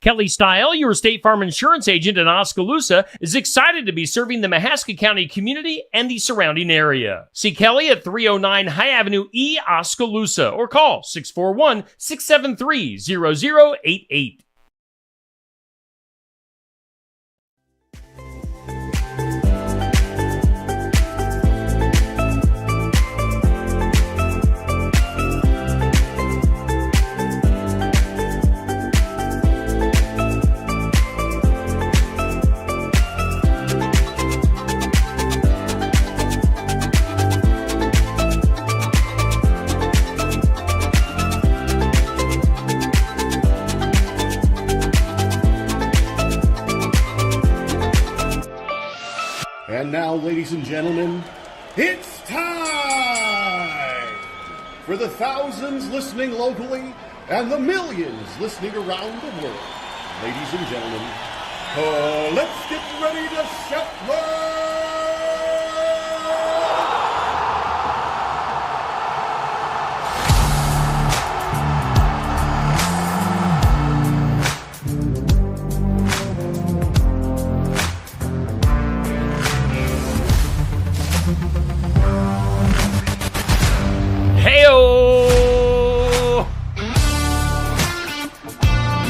Kelly Style, your State Farm insurance agent in Oskaloosa, is excited to be serving the Mahaska County community and the surrounding area. See Kelly at 309 High Avenue E, Oskaloosa, or call 641-673-0088. And now, ladies and gentlemen, it's time for the thousands listening locally and the millions listening around the world. Ladies and gentlemen, let's get ready to Shetler!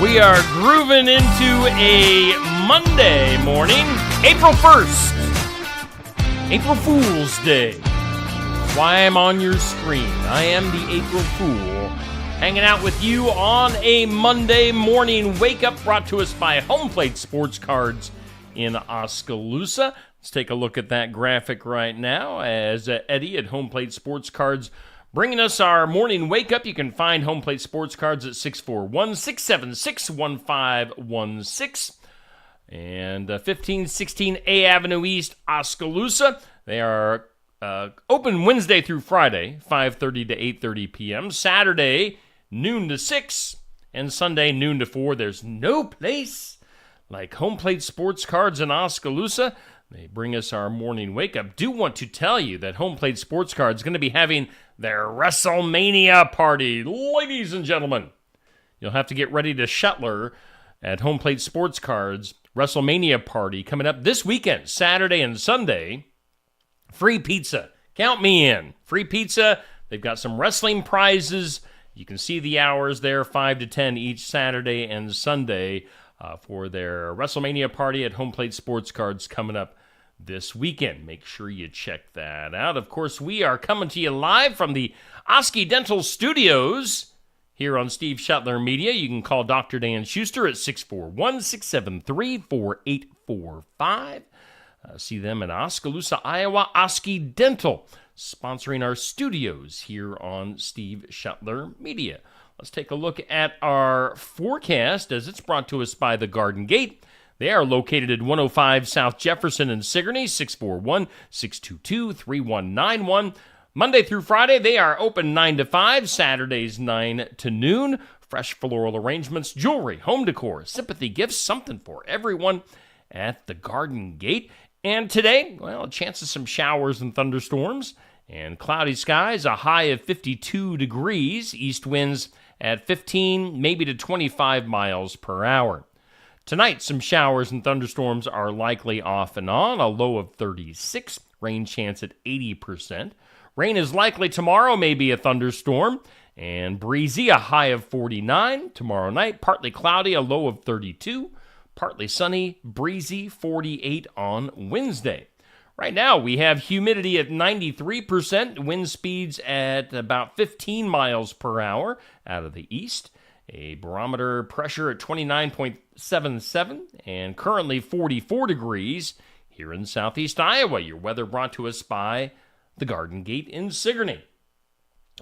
We are grooving into a Monday morning, April 1st, April Fool's Day. That's why I'm on your screen. I am the April Fool, hanging out with you on a Monday morning wake-up brought to us by Home Plate Sports Cards in Oskaloosa. Let's take a look at that graphic right now as Eddie at Home Plate Sports Cards bringing us our morning wake-up. You can find Home Plate Sports Cards at 641-676-1516 and 1516 A Avenue East, Oskaloosa. They are open Wednesday through Friday, 5:30 to 8:30 p.m., Saturday, noon to 6, and Sunday, noon to 4. There's no place like Home Plate Sports Cards in Oskaloosa. They bring us our morning wake-up. Do want to tell you that Home Plate Sports Cards is going to be having their WrestleMania party. Ladies and gentlemen, you'll have to get ready to Shetler at Home Plate Sports Cards. WrestleMania party coming up this weekend, Saturday and Sunday. Free pizza. Count me in. Free pizza. They've got some wrestling prizes. You can see the hours there, 5 to 10 each Saturday and Sunday for their WrestleMania party at Home Plate Sports Cards coming up this weekend. Make sure you check that out. Of course, we are coming to you live from the Oski Dental Studios here on Steve Shetler Media. You can call Dr. Dan Schuster at 641-673-4845. See them in Oskaloosa, Iowa. Oski Dental sponsoring our studios here on Steve Shetler Media. Let's take a look at our forecast as it's brought to us by the Garden Gate. They are located at 105 South Jefferson in Sigourney, 641-622-3191. Monday through Friday, they are open 9 to 5, Saturdays 9 to noon. Fresh floral arrangements, jewelry, home decor, sympathy gifts, something for everyone at the Garden Gate. And today, well, a chance of some showers and thunderstorms and cloudy skies, a high of 52 degrees, east winds at 15, maybe to 25 miles per hour. Tonight, some showers and thunderstorms are likely off and on, a low of 36, rain chance at 80%. Rain is likely tomorrow, maybe a thunderstorm, and breezy, a high of 49. Tomorrow night, partly cloudy, a low of 32. Partly sunny, breezy, 48 on Wednesday. Right now, we have humidity at 93%, wind speeds at about 15 miles per hour out of the east. A barometer pressure at 29.77 and currently 44 degrees here in southeast Iowa. Your weather brought to us by the Garden Gate in Sigourney.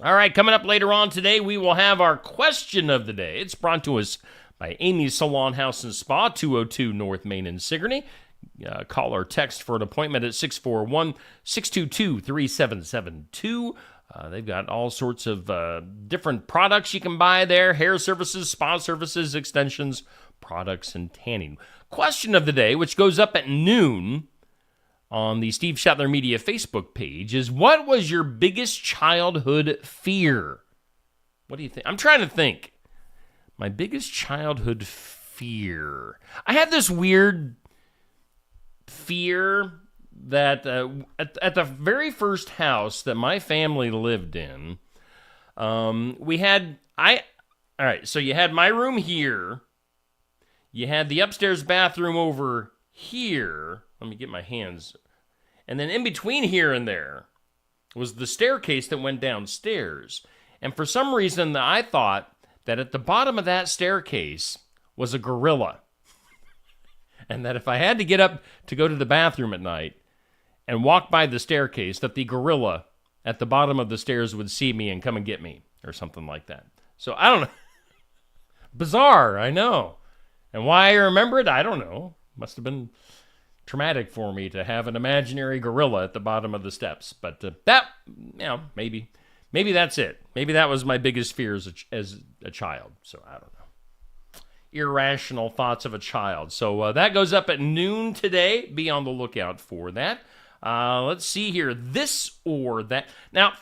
All right, coming up later on today, we will have our question of the day. It's brought to us by Amy's Salon House and Spa, 202 North Main in Sigourney. Call or text for an appointment at 641-622-3772. They've got all sorts of different products you can buy there. Hair services, spa services, extensions, products, and tanning. Question of the day, which goes up at noon on the Steve Shetler Media Facebook page, is what was your biggest childhood fear? What do you think? I'm trying to think. My biggest childhood fear. fear. I had this weird fear that at the very first house that my family lived in, we had, all right, so you had my room here, you had the upstairs bathroom over here, let me get my hands, and then in between here and there was the staircase that went downstairs, and for some reason I thought that at the bottom of that staircase was a gorilla, and that if I had to get up to go to the bathroom at night and walk by the staircase, that the gorilla at the bottom of the stairs would see me and come and get me, or something like that. So, I don't know. Bizarre, I know. And why I remember it, I don't know. Must have been traumatic for me to have an imaginary gorilla at the bottom of the steps. But that, maybe that's it. Maybe that was my biggest fear as a child. So, I don't know. Irrational thoughts of a child. So, that goes up at noon today. Be on the lookout for that. Let's see here. This or that. Now,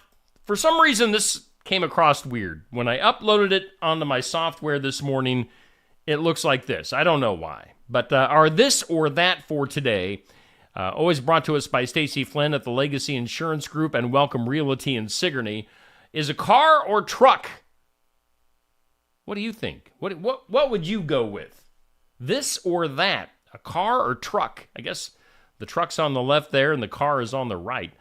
for some reason, this came across weird. When I uploaded it onto my software this morning, it looks like this. I don't know why. But our this or that for today, always brought to us by Stacy Flynn at the Legacy Insurance Group and Welcome Realty in Sigourney, is a car or truck. What do you think? What would you go with? This or that? A car or truck? I guess the truck's on the left there and the car is on the right.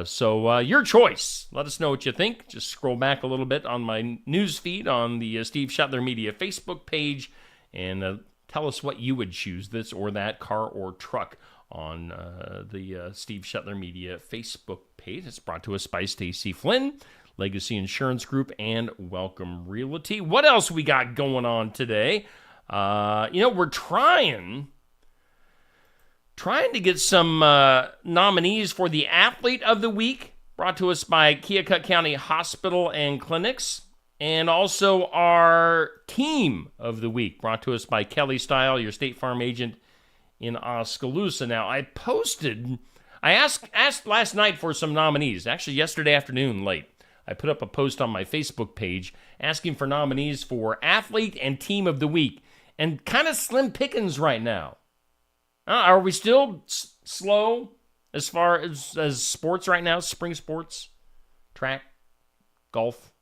So your choice. Let us know what you think. Just scroll back a little bit on my news feed on the Steve Shetler Media Facebook page and tell us what you would choose, this or that, car or truck, on the Steve Shetler Media Facebook page. It's brought to us by Stacy Flynn, Legacy Insurance Group, and Welcome Realty. What else we got going on today? We're trying to get some nominees for the Athlete of the Week, brought to us by Keokuk County Hospital and Clinics, and also our Team of the Week, brought to us by Kelly Style, your State Farm agent in Oskaloosa. Now, I asked last night for some nominees, actually yesterday afternoon late. I put up a post on my Facebook page asking for nominees for Athlete and Team of the Week, and kind of slim pickings right now. Are we still slow as far as sports right now? Spring sports, track, golf.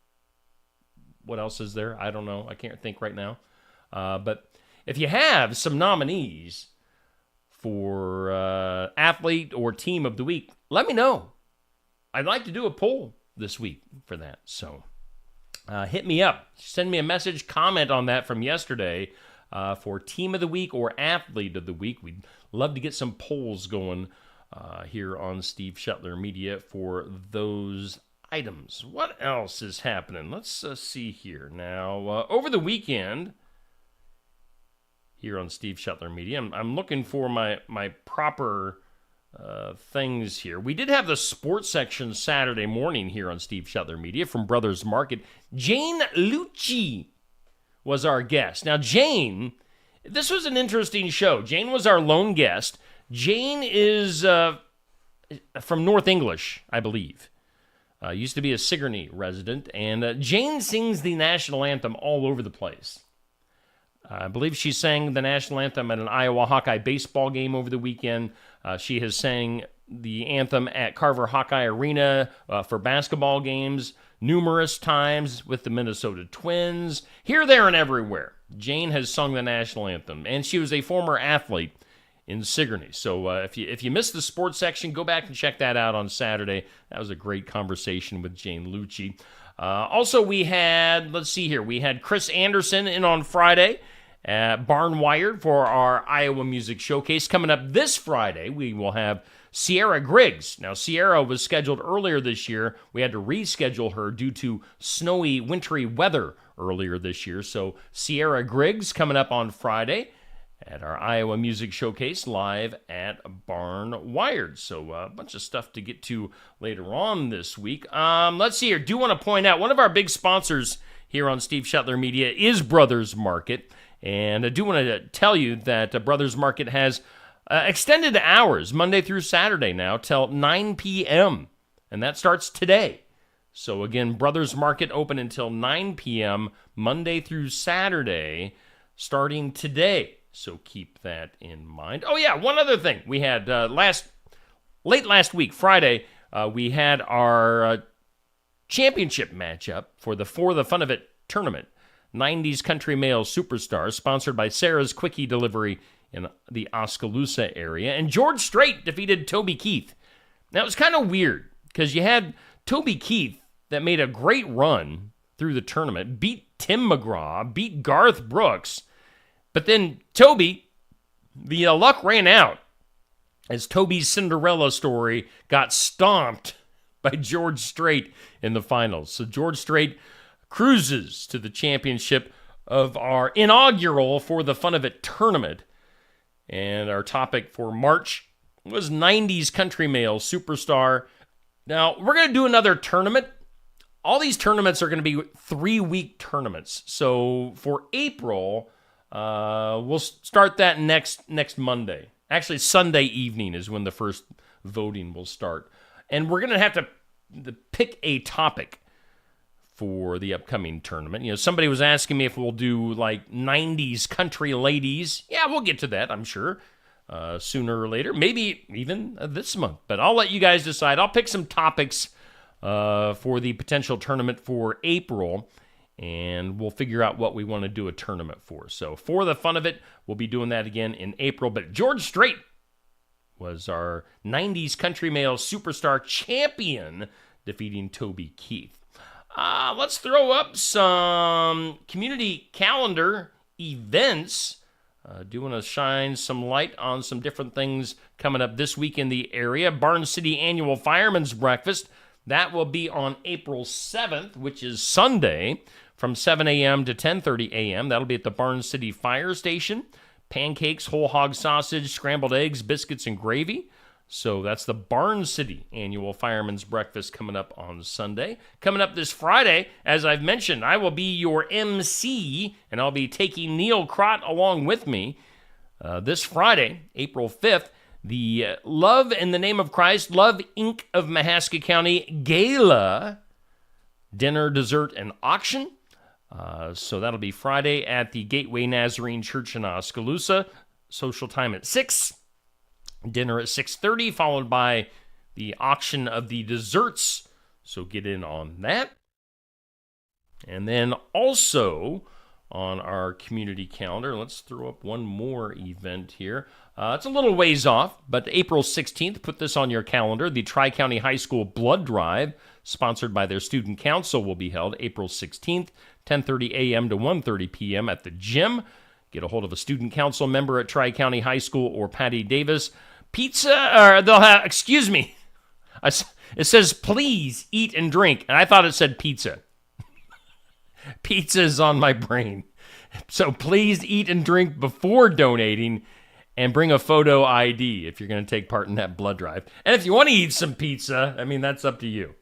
What else is there? I don't know. I can't think right now. But if you have some nominees for Athlete or Team of the Week, let me know. I'd like to do a poll this week for that. So hit me up. Send me a message, comment on that from yesterday. For Team of the Week or Athlete of the Week. We'd love to get some polls going here on Steve Shetler Media for those items. What else is happening? Let's see here. Now, over the weekend, here on Steve Shetler Media, I'm looking for my proper things here. We did have the sports section Saturday morning here on Steve Shetler Media from Brothers Market. Jane Lucci was our guest. Now, Jane, this was an interesting show. Jane was our lone guest. Jane is from North English, I believe. Used to be a Sigourney resident. And Jane sings the national anthem all over the place. I believe she sang the national anthem at an Iowa Hawkeye baseball game over the weekend. She has sang the anthem at Carver Hawkeye Arena for basketball games numerous times with the Minnesota Twins. Here, there, and everywhere, Jane has sung the national anthem, and she was a former athlete in Sigourney. So if you missed the sports section, go back and check that out on Saturday. That was a great conversation with Jane Lucci. Also, we had Chris Anderson in on Friday at Barn Wired for our Iowa Music Showcase. Coming up this Friday, we will have Sierra Griggs. Now, Sierra was scheduled earlier this year. We had to reschedule her due to snowy, wintry weather earlier this year. So Sierra Griggs coming up on Friday at our Iowa Music Showcase live at Barn Wired. So a bunch of stuff to get to later on this week. Let's see here. Do want to point out one of our big sponsors here on Steve Shetler Media is Brothers Market. And I do want to tell you that Brothers Market has extended hours Monday through Saturday now till 9 p.m. And that starts today. So again, Brothers Market open until 9 p.m. Monday through Saturday. starting today. So keep that in mind. Oh, yeah, one other thing. We had late last week, Friday, we had our championship matchup for the Fun of It tournament. 90s Country Male Superstars, sponsored by Sarah's Quickie Delivery in the Oskaloosa area. And George Strait defeated Toby Keith. Now, it was kind of weird because you had Toby Keith that made a great run through the tournament, beat Tim McGraw, beat Garth Brooks. But then Toby, the luck ran out as Toby's Cinderella story got stomped by George Strait in the finals. So George Strait cruises to the championship of our inaugural For the Fun of It tournament. And our topic for March was 90s Country Male Superstar. Now, we're going to do another tournament. All these tournaments are going to be 3-week tournaments. So for April, we'll start that next Monday. Actually, Sunday evening is when the first voting will start. And we're going to have to pick a topic for the upcoming tournament. You know, somebody was asking me if we'll do like 90s country ladies. Yeah, we'll get to that, I'm sure, sooner or later. Maybe even this month. But I'll let you guys decide. I'll pick some topics for the potential tournament for April, and we'll figure out what we want to do a tournament for. So for the fun of it, we'll be doing that again in April. But George Strait was our 90s Country Male Superstar champion, defeating Toby Keith. Let's throw up some community calendar events. Do want to shine some light on some different things coming up this week in the area. Barn City Annual Fireman's Breakfast. That will be on April 7th, which is Sunday, from 7 a.m. to 10:30 a.m. That'll be at the Barn City Fire Station. Pancakes, whole hog sausage, scrambled eggs, biscuits, and gravy. So that's the Barn City Annual Fireman's Breakfast coming up on Sunday. Coming up this Friday, as I've mentioned, I will be your MC, and I'll be taking Neil Crott along with me. This Friday, April 5th, the Love in the Name of Christ, Love Inc. of Mahaska County Gala Dinner, Dessert, and Auction. So that'll be Friday at the Gateway Nazarene Church in Oskaloosa. Social time at 6. Dinner at 6:30, followed by the auction of the desserts. So get in on that. And then also on our community calendar, let's throw up one more event here. It's a little ways off, but April 16th, put this on your calendar. The Tri-County High School Blood Drive, sponsored by their student council, will be held April 16th, 10:30 a.m. to 1:30 p.m. at the gym. Get a hold of a student council member at Tri-County High School or Patty Davis. Pizza, or they'll have, excuse me, it says please eat and drink, and I thought it said pizza. Pizza is on my brain. So please eat and drink before donating, and bring a photo ID if you're going to take part in that blood drive. And if you want to eat some pizza, I mean, that's up to you.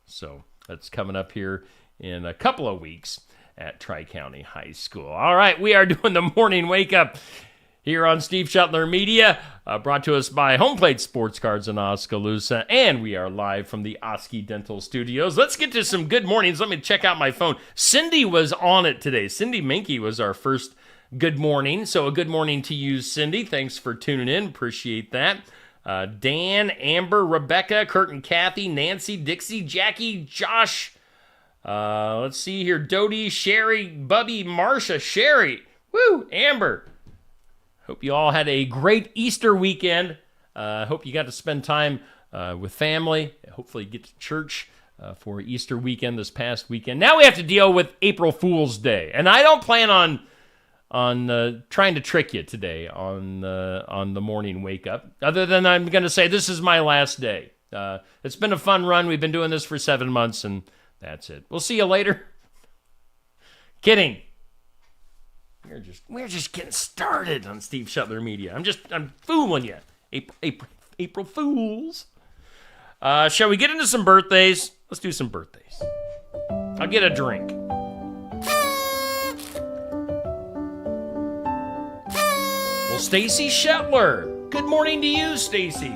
So that's coming up here in a couple of weeks at Tri-County High School. All right, we are doing the morning wake up here on Steve Shuttler Media, brought to us by Home Plate Sports Cards in Oskaloosa, and we are live from the Oski Dental Studios. Let's get to some good mornings. Let me check out my phone. Cindy was on it today. Cindy Minke was our first good morning, so a good morning to you, Cindy. Thanks for tuning in. Appreciate that. Dan, Amber, Rebecca, Kurt and Kathy, Nancy, Dixie, Jackie, Josh. Let's see here. Dodie, Sherry, Bubby, Marsha, Sherry. Woo, Amber. Hope you all had a great Easter weekend. Hope you got to spend time with family. Hopefully you get to church for Easter weekend this past weekend. Now we have to deal with April Fool's Day. And I don't plan on trying to trick you today on the morning wake up, other than I'm going to say this is my last day. It's been a fun run. We've been doing this for 7 months, and that's it. We'll see you later. Kidding. We're just getting started on Steve Shuttler Media. I'm fooling you. April Fools. Shall we get into some birthdays? Let's do some birthdays. I'll get a drink. Well, Stacy Shuttler. Good morning to you, Stacy.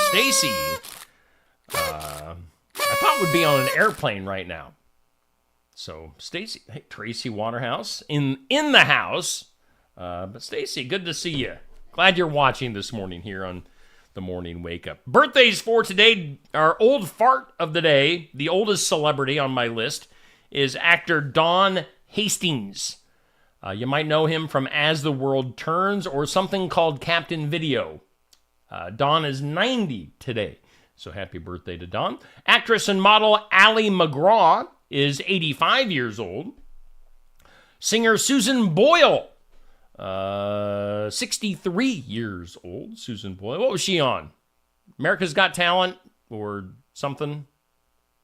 Stacy, I thought would be on an airplane right now. So Stacy, hey, Tracy Waterhouse in the house. But Stacy, good to see you. Glad you're watching this morning here on the Morning Wake Up. Birthdays for today, our old fart of the day, the oldest celebrity on my list, is actor Don Hastings. You might know him from As the World Turns or something called Captain Video. Don is 90 today, so happy birthday to Don. Actress and model Ali MacGraw is 85 years old. Singer Susan Boyle, 63 years old. Susan Boyle. What was she on? America's Got Talent or something?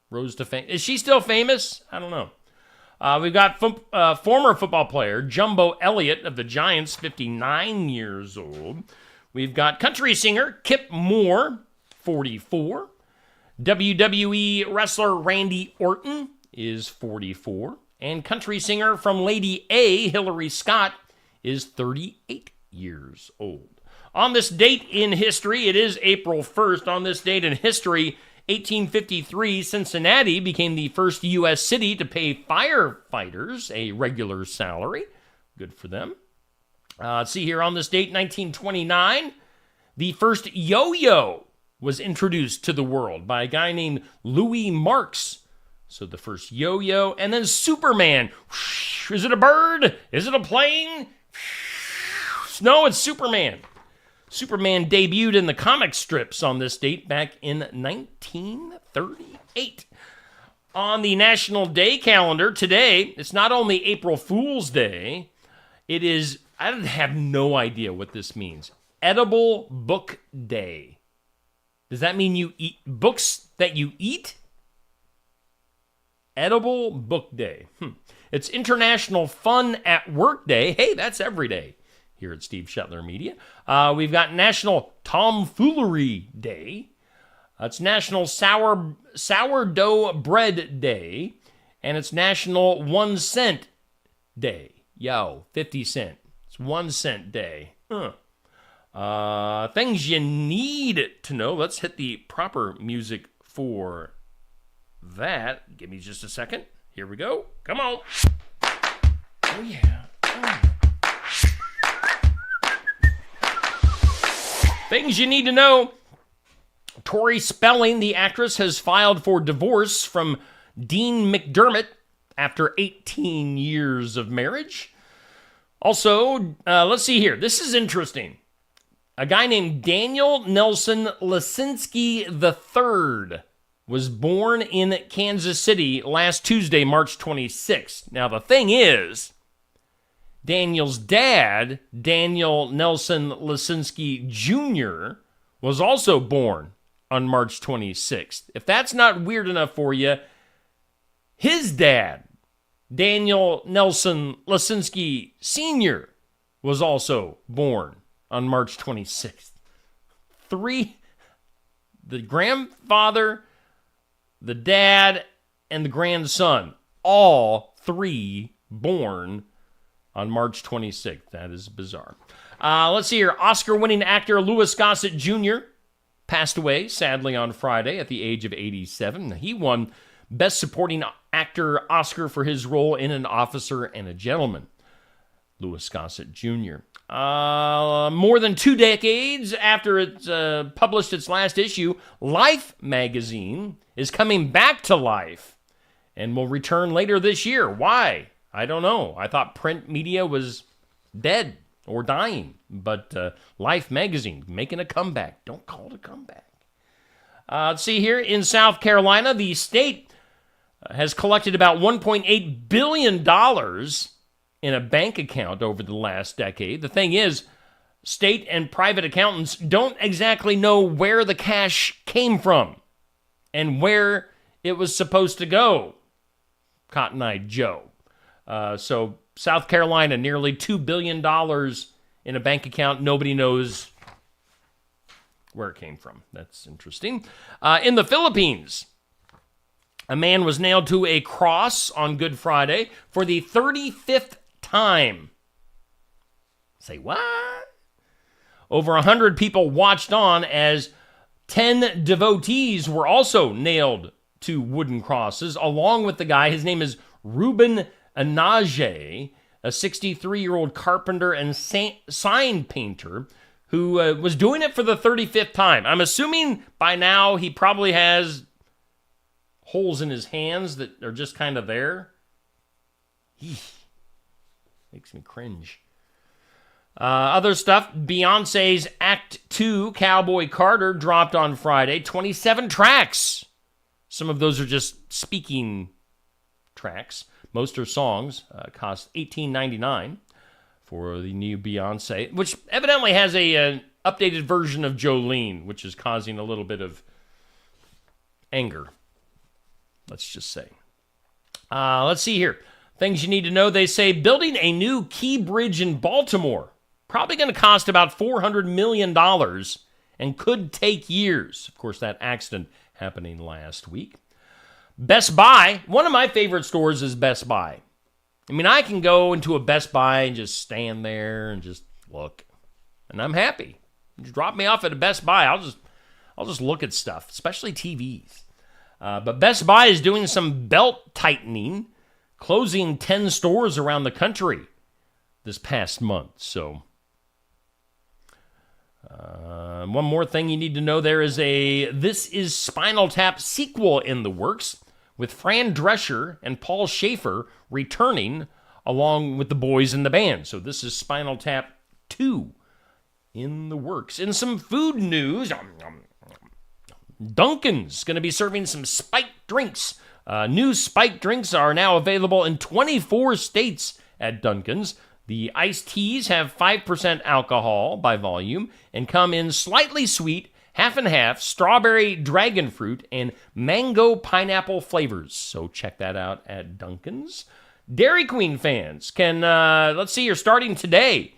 Rose to Fame. Is she still famous? I don't know. We've got former football player Jumbo Elliott of the Giants, 59 years old. We've got country singer Kip Moore, 44. WWE wrestler Randy Orton is 44. And country singer from Lady A, Hillary Scott, is 38 years old. On this date in history, it is April 1st. On this date in history, 1853, Cincinnati became the first U.S. city to pay firefighters a regular salary. Good for them. Let's see here, on this date, 1929, the first yo-yo was introduced to the world by a guy named Louis Marx. So the first yo-yo, and then Superman. Is it a bird? Is it a plane? No, it's Superman. Superman debuted in the comic strips on this date back in 1938. On the National Day calendar today, it's not only April Fool's Day, it is, I have no idea what this means, Edible Book Day. Does that mean you eat books that you eat? Edible Book Day. It's International Fun at Work Day. Hey, that's every day here at Steve Shetler Media. We've got National Tomfoolery Day. It's National Sourdough Bread Day. And it's National 1 Cent Day. 50 cent. It's 1 cent day. Things you need to know. Let's hit the proper music for that. Give me just a second. Here we go. Come on. Oh, yeah. Oh. Things you need to know. Tori Spelling, the actress, has filed for divorce from Dean McDermott after 18 years of marriage. Also, let's see here. This is interesting. A guy named Daniel Nelson Lisinski III was born in Kansas City last Tuesday, March 26th. Now, the thing is, Daniel's dad, Daniel Nelson Lisinski Jr., was also born on March 26th. If that's not weird enough for you, his dad, Daniel Nelson Lisinski Sr., was also born on March 26th. The grandfather, the dad, and the grandson, all three born on March 26th. That is bizarre. Let's see here. Oscar-winning actor Louis Gossett Jr. passed away, sadly, on Friday at the age of 87. He won Best Supporting Actor Oscar for his role in An Officer and a Gentleman. Louis Gossett Jr. More than 2 decades after it published its last issue, Life magazine is coming back to life and will return later this year. Why? I don't know. I thought print media was dead or dying, but Life magazine making a comeback. Don't call it a comeback. Let's see here. In South Carolina, the state has collected about $1.8 billion in a bank account over the last decade. The thing is, state and private accountants don't exactly know where the cash came from and where it was supposed to go. Cotton-eyed Joe. So South Carolina, nearly $2 billion in a bank account. Nobody knows where it came from. That's interesting. In the Philippines, a man was nailed to a cross on Good Friday for the 35th time. Say what? Over 100 people watched on as 10 devotees were also nailed to wooden crosses, along with the guy. His name is Ruben Anage, a 63-year-old carpenter and sign painter who was doing it for the 35th time. I'm assuming by now he probably has holes in his hands that are just kind of there. Eesh. Makes me cringe. Other stuff, Beyonce's Act 2, Cowboy Carter, dropped on Friday. 27 tracks. Some of those are just speaking tracks. Most are songs. Cost $18.99 for the new Beyonce, which evidently has an updated version of Jolene, which is causing a little bit of anger. Let's just say. Let's see here. Things you need to know. They say building a new Key Bridge in Baltimore. Probably going to cost about $400 million and could take years. Of course, that accident happening last week. Best Buy. One of my favorite stores is Best Buy. I mean, I can go into a Best Buy and just stand there and just look. And I'm happy. Just drop me off at a Best Buy. I'll just look at stuff, especially TVs. But Best Buy is doing some belt tightening, closing 10 stores around the country this past month. So, one more thing you need to know, there is a This Is Spinal Tap sequel in the works, with Fran Drescher and Paul Schaefer returning along with the boys in the band. So this is Spinal Tap 2 in the works. In some food news, Dunkin's going to be serving some spiked drinks. New spiked drinks are now available in 24 states at Dunkin's. The iced teas have 5% alcohol by volume and come in slightly sweet, half and half, strawberry dragon fruit, and mango pineapple flavors. So check that out at Dunkin's. Dairy Queen fans can, you're starting today,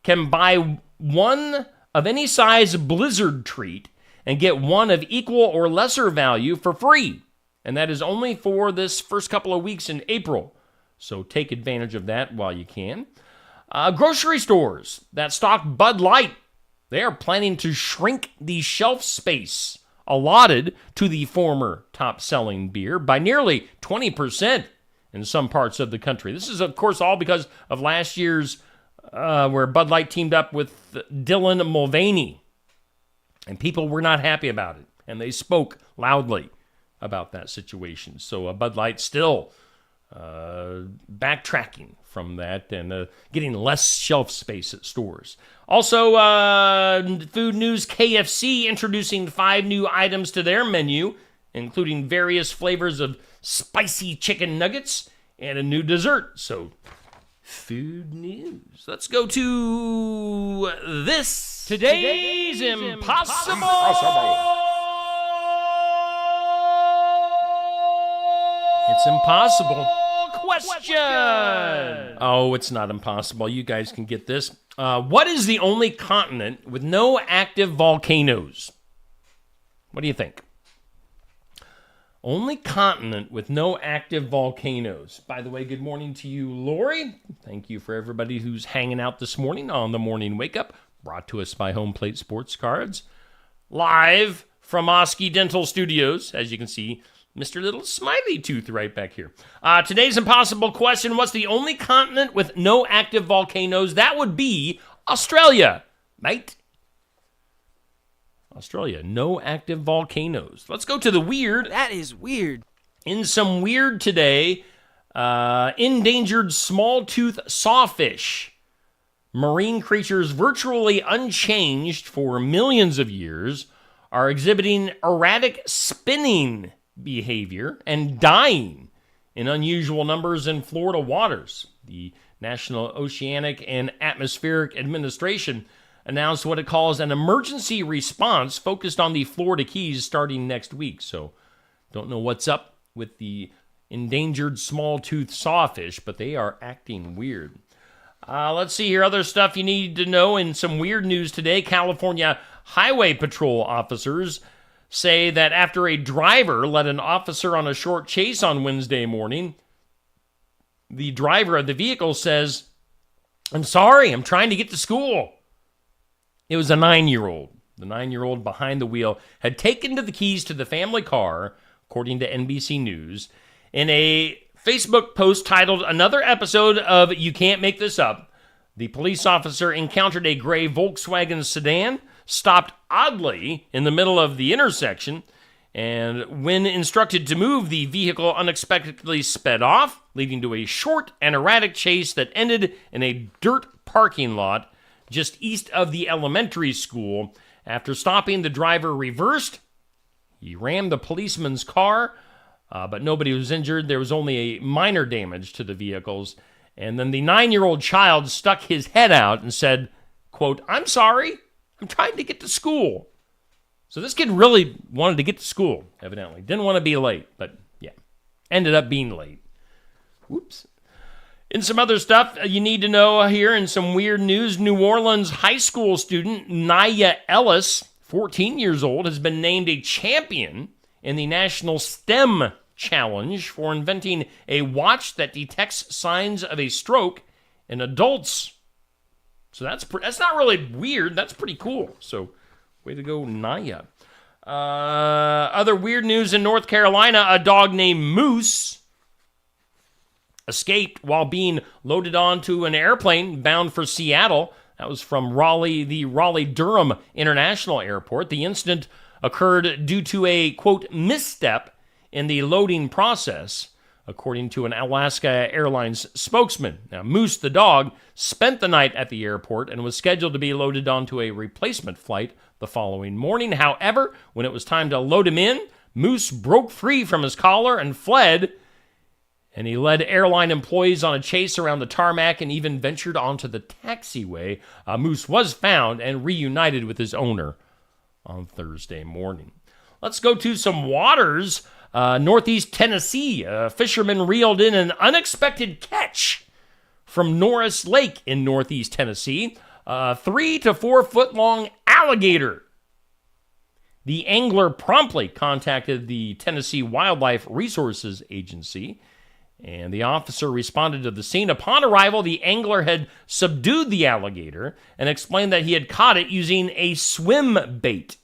can buy one of any size Blizzard treat and get one of equal or lesser value for free. And that is only for this first couple of weeks in April. So take advantage of that while you can. Grocery stores that stock Bud Light, they are planning to shrink the shelf space allotted to the former top-selling beer by nearly 20% in some parts of the country. This is, of course, all because of last year's where Bud Light teamed up with Dylan Mulvaney. And people were not happy about it, and they spoke loudly about that situation. So Bud Light still backtracking from that and getting less shelf space at stores. Also, food news, KFC introducing 5 new items to their menu, including various flavors of spicy chicken nuggets and a new dessert. So, food news. Let's go to this. Today's Impossible. It's impossible. Question. Oh, it's not impossible. You guys can get this. What is the only continent with no active volcanoes? What do you think? Only continent with no active volcanoes. By the way, good morning to you, Lori. Thank you for everybody who's hanging out this morning on the Morning Wake Up, brought to us by Home Plate Sports Cards. Live from Oski Dental Studios, as you can see, Mr. Little Smiley Tooth right back here. Today's impossible question, what's the only continent with no active volcanoes? That would be Australia, mate. Australia, no active volcanoes. Let's go to the weird. That is weird. In some weird today, endangered small-tooth sawfish. Marine creatures virtually unchanged for millions of years are exhibiting erratic spinning behavior and dying in unusual numbers in Florida waters. The National Oceanic and Atmospheric Administration announced what it calls an emergency response focused on the Florida Keys starting next week. So, don't know what's up with the endangered small-tooth sawfish, but they are acting weird. Let's see here, other stuff you need to know in some weird news today. California Highway Patrol officers say that after a driver led an officer on a short chase on Wednesday morning, the driver of the vehicle says, "I'm sorry, I'm trying to get to school." It was a 9-year-old. The 9-year-old behind the wheel had taken the keys to the family car, according to NBC News, in a Facebook post titled "Another episode of You Can't Make This Up." The police officer encountered a gray Volkswagen sedan, stopped oddly in the middle of the intersection, and when instructed to move, the vehicle unexpectedly sped off, leading to a short and erratic chase that ended in a dirt parking lot just east of the elementary school. After stopping, the driver reversed. He rammed the policeman's car, but nobody was injured. There was only a minor damage to the vehicles. And then the 9-year-old child stuck his head out and said, quote, "I'm sorry, I'm trying to get to school." So this kid really wanted to get to school, evidently. Didn't want to be late, but yeah, ended up being late. Whoops. In some other stuff you need to know here, in some weird news, New Orleans high school student Naya Ellis, 14 years old, has been named a champion in the National STEM Challenge for inventing a watch that detects signs of a stroke in adults. So that's not really weird. That's pretty cool. So way to go, Naya. Other weird news in North Carolina, a dog named Moose escaped while being loaded onto an airplane bound for Seattle. That was from Raleigh, the Raleigh-Durham International Airport. The incident occurred due to a, quote, misstep in the loading process, according to an Alaska Airlines spokesman. Now, Moose, the dog, spent the night at the airport and was scheduled to be loaded onto a replacement flight the following morning. However, when it was time to load him in, Moose broke free from his collar and fled, and he led airline employees on a chase around the tarmac and even ventured onto the taxiway. Moose was found and reunited with his owner on Thursday morning. Let's go to some waters. Northeast Tennessee, a fisherman reeled in an unexpected catch from Norris Lake in Northeast Tennessee, a 3 to 4 foot long alligator. The angler promptly contacted the Tennessee Wildlife Resources Agency, and the officer responded to the scene. Upon arrival, the angler had subdued the alligator and explained that he had caught it using a swim bait.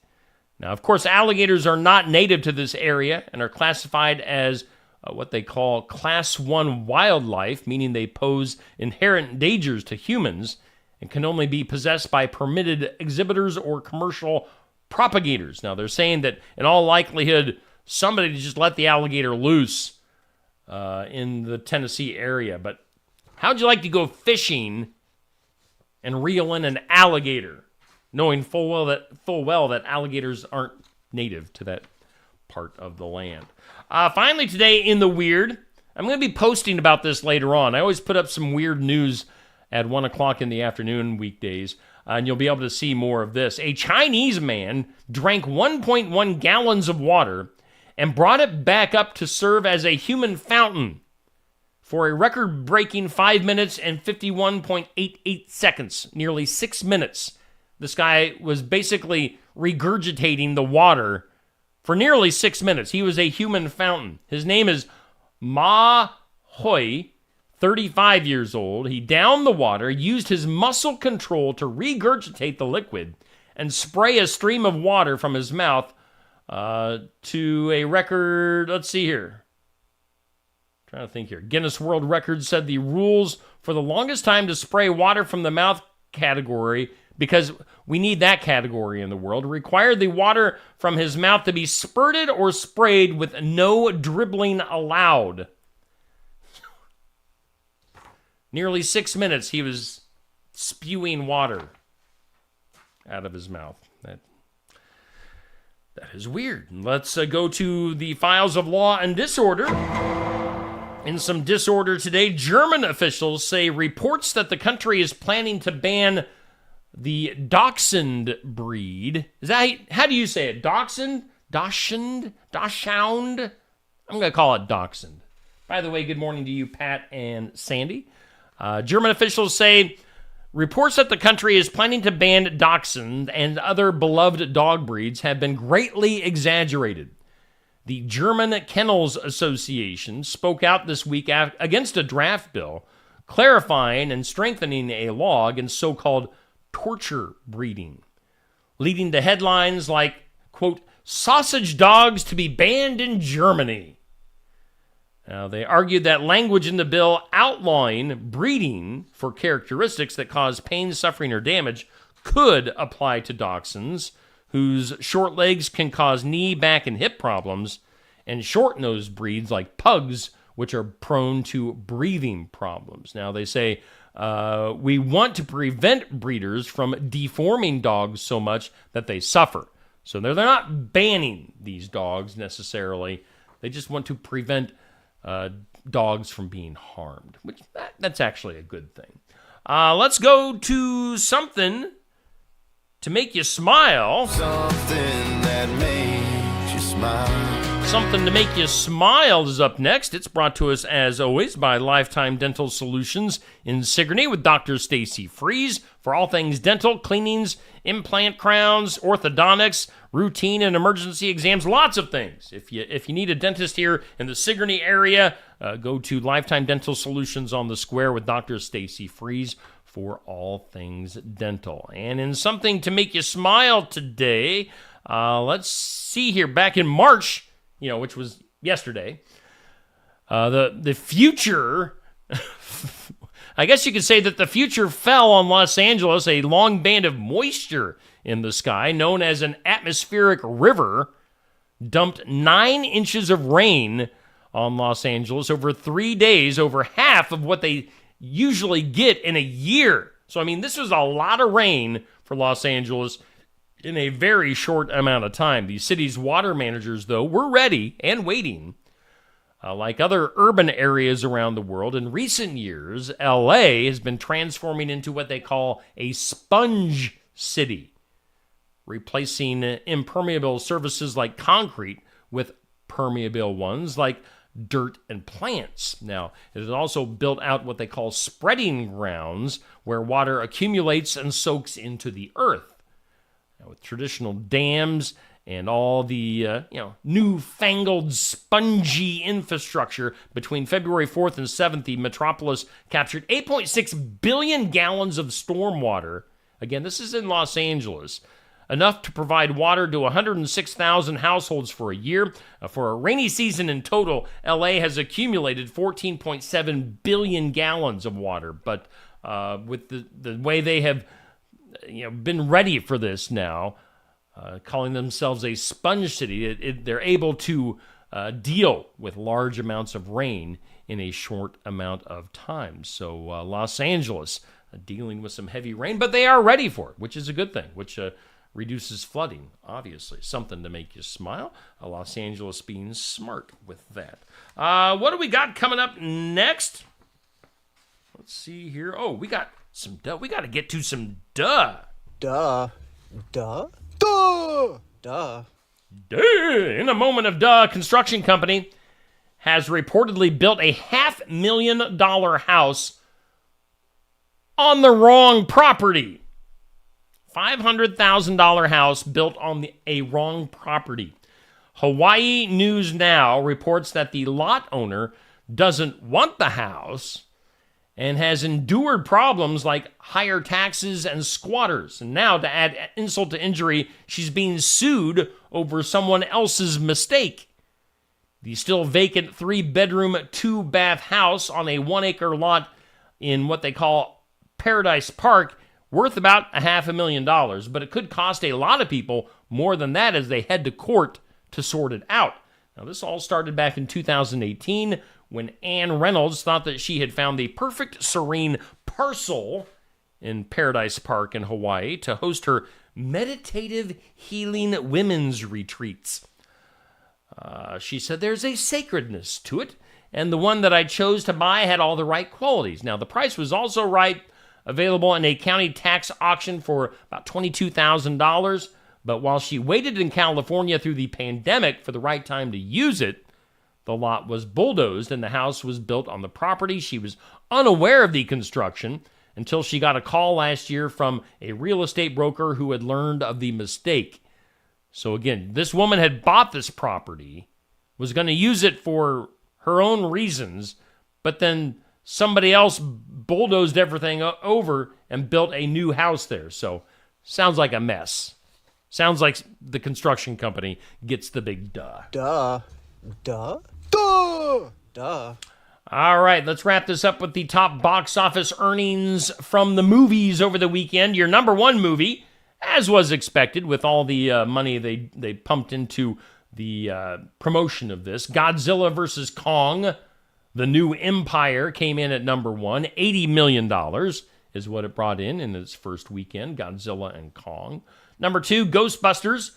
Now, of course, alligators are not native to this area and are classified as what they call Class 1 wildlife, meaning they pose inherent dangers to humans and can only be possessed by permitted exhibitors or commercial propagators. Now, they're saying that in all likelihood, somebody just let the alligator loose in the Tennessee area. But how'd you like to go fishing and reel in an alligator, knowing full well that alligators aren't native to that part of the land? Finally today in the weird, I'm going to be posting about this later on. I always put up some weird news at 1 o'clock in the afternoon weekdays, and you'll be able to see more of this. A Chinese man drank 1.1 gallons of water and brought it back up to serve as a human fountain for a record-breaking 5 minutes and 51.88 seconds, nearly 6 minutes. This guy was basically regurgitating the water for nearly 6 minutes. He was a human fountain. His name is Ma Hoi, 35 years old. He downed the water, used his muscle control to regurgitate the liquid, and spray a stream of water from his mouth to a record. Let's see here. Trying to think here. Guinness World Records said the rules for the longest time to spray water from the mouth category, because we need that category in the world, required the water from his mouth to be spurted or sprayed with no dribbling allowed. Nearly 6 minutes he was spewing water out of his mouth. That is weird. Let's go to the files of law and disorder. In some disorder today, German officials say reports that the country is planning to ban the Dachshund breed. Is that how do you say it? Dachshund? Dachshund? Dachshund? I'm going to call it Dachshund. By the way, good morning to you, Pat and Sandy. German officials say reports that the country is planning to ban Dachshund and other beloved dog breeds have been greatly exaggerated. The German Kennels Association spoke out this week against a draft bill clarifying and strengthening a law against so-called torture breeding, leading to headlines like, quote, "Sausage dogs to be banned in Germany." They argued that language in the bill outlawing breeding for characteristics that cause pain, suffering, or damage could apply to dachshunds, whose short legs can cause knee, back, and hip problems, and short-nosed breeds like pugs, which are prone to breathing problems. Now, they say, we want to prevent breeders from deforming dogs so much that they suffer. So they're not banning these dogs necessarily. They just want to prevent dogs from being harmed, which that's actually a good thing. Let's go to something to make you smile. Something that makes you smile. Something to make you smile is up next. It's brought to us, as always, by Lifetime Dental Solutions in Sigourney with Dr. Stacy Freeze for all things dental, cleanings, implant crowns, orthodontics, routine and emergency exams, lots of things. If you need a dentist here in the Sigourney area, go to Lifetime Dental Solutions on the square with Dr. Stacy Freeze for all things dental. And in something to make you smile today, let's see here. Back in March, which was yesterday, the future, I guess you could say that the future fell on Los Angeles, a long band of moisture in the sky, known as an atmospheric river, dumped 9 inches of rain on Los Angeles over 3 days, over half of what they usually get in a year. So, this was a lot of rain for Los Angeles in a very short amount of time. The city's water managers, though, were ready and waiting. Like other urban areas around the world, in recent years, LA has been transforming into what they call a sponge city, replacing impermeable surfaces like concrete with permeable ones like dirt and plants. Now, it has also built out what they call spreading grounds, where water accumulates and soaks into the earth. Now, with traditional dams and all the newfangled spongy infrastructure, between February 4th and 7th, the metropolis captured 8.6 billion gallons of stormwater. Again, this is in Los Angeles. Enough to provide water to 106,000 households for a year. For a rainy season in total, LA has accumulated 14.7 billion gallons of water. But with the way they have been ready for this now, calling themselves a sponge city, they're able to deal with large amounts of rain in a short amount of time. So Los Angeles dealing with some heavy rain, but they are ready for it, which is a good thing, which reduces flooding, obviously. Something to make you smile. Los Angeles being smart with that. What do we got coming up next? Let's see here. Oh, we got some duh. We got to get to some duh. Duh. Duh? Duh! Duh. Duh. In a moment of duh, construction company has reportedly built a $500,000 house on the wrong property. $500,000 house built on a wrong property. Hawaii News Now reports that the lot owner doesn't want the house and has endured problems like higher taxes and squatters. And now, to add insult to injury, she's being sued over someone else's mistake. The still vacant 3-bedroom, 2-bath house on a 1-acre lot in what they call Paradise Park, worth about $500,000, but it could cost a lot of people more than that as they head to court to sort it out. Now, this all started back in 2018 when Ann Reynolds thought that she had found the perfect serene parcel in Paradise Park in Hawaii to host her meditative healing women's retreats. She said, "There's a sacredness to it, and the one that I chose to buy had all the right qualities." Now, the price was also right, available in a county tax auction for about $22,000. But while she waited in California through the pandemic for the right time to use it, the lot was bulldozed and the house was built on the property. She was unaware of the construction until she got a call last year from a real estate broker who had learned of the mistake. So again, this woman had bought this property, was going to use it for her own reasons, but then somebody else bulldozed everything over and built a new house there. So, sounds like a mess. Sounds like the construction company gets the big duh. Duh. Duh? Duh! Duh. All right, let's wrap this up with the top box office earnings from the movies over the weekend. Your number one movie, as was expected with all the money they pumped into the promotion of this, Godzilla vs. Kong, The New Empire, came in at number one. $80 million is what it brought in its first weekend, Godzilla and Kong. Number two, Ghostbusters,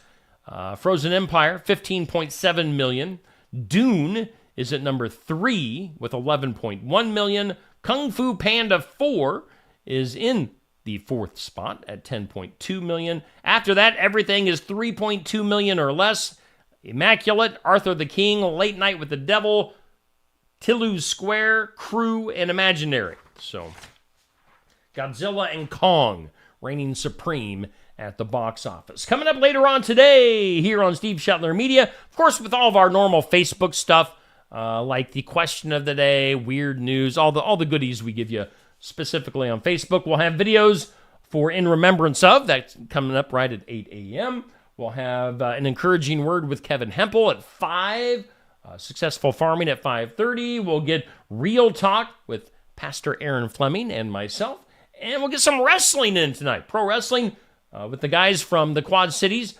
Frozen Empire, $15.7 million. Dune is at number 3 with $11.1 million. Kung Fu Panda 4 is in the fourth spot at $10.2 million. After that, everything is $3.2 million or less. Immaculate, Arthur the King, Late Night with the Devil, Toulouse Square, Crew, and Imaginary. So, Godzilla and Kong reigning supreme at the box office. Coming up later on today here on Steve Shetler Media, of course, with all of our normal Facebook stuff, like the question of the day, weird news, all the goodies we give you specifically on Facebook. We'll have videos for In Remembrance Of. That's coming up right at 8 a.m. We'll have an encouraging word with Kevin Hempel at 5. Successful Farming at 5:30. We'll get Real Talk with Pastor Aaron Fleming and myself. And we'll get some wrestling in tonight. Pro wrestling with the guys from the Quad Cities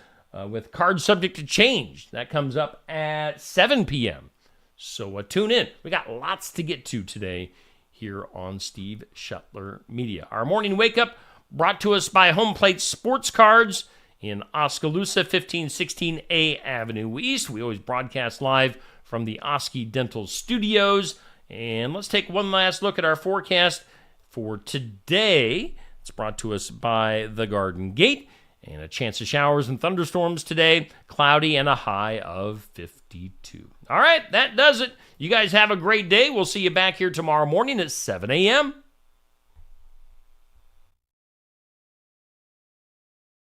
with Card Subject to Change. That comes up at 7 p.m. So tune in. We got lots to get to today here on Steve Shetler Media. Our morning wake-up brought to us by Home Plate Sports Cards in Oskaloosa, 1516 A Avenue East. We always broadcast live from the Oski Dental Studios. And let's take one last look at our forecast for today. It's brought to us by The Garden Gate. And a chance of showers and thunderstorms today. Cloudy and a high of 52. All right, that does it. You guys have a great day. We'll see you back here tomorrow morning at 7 a.m.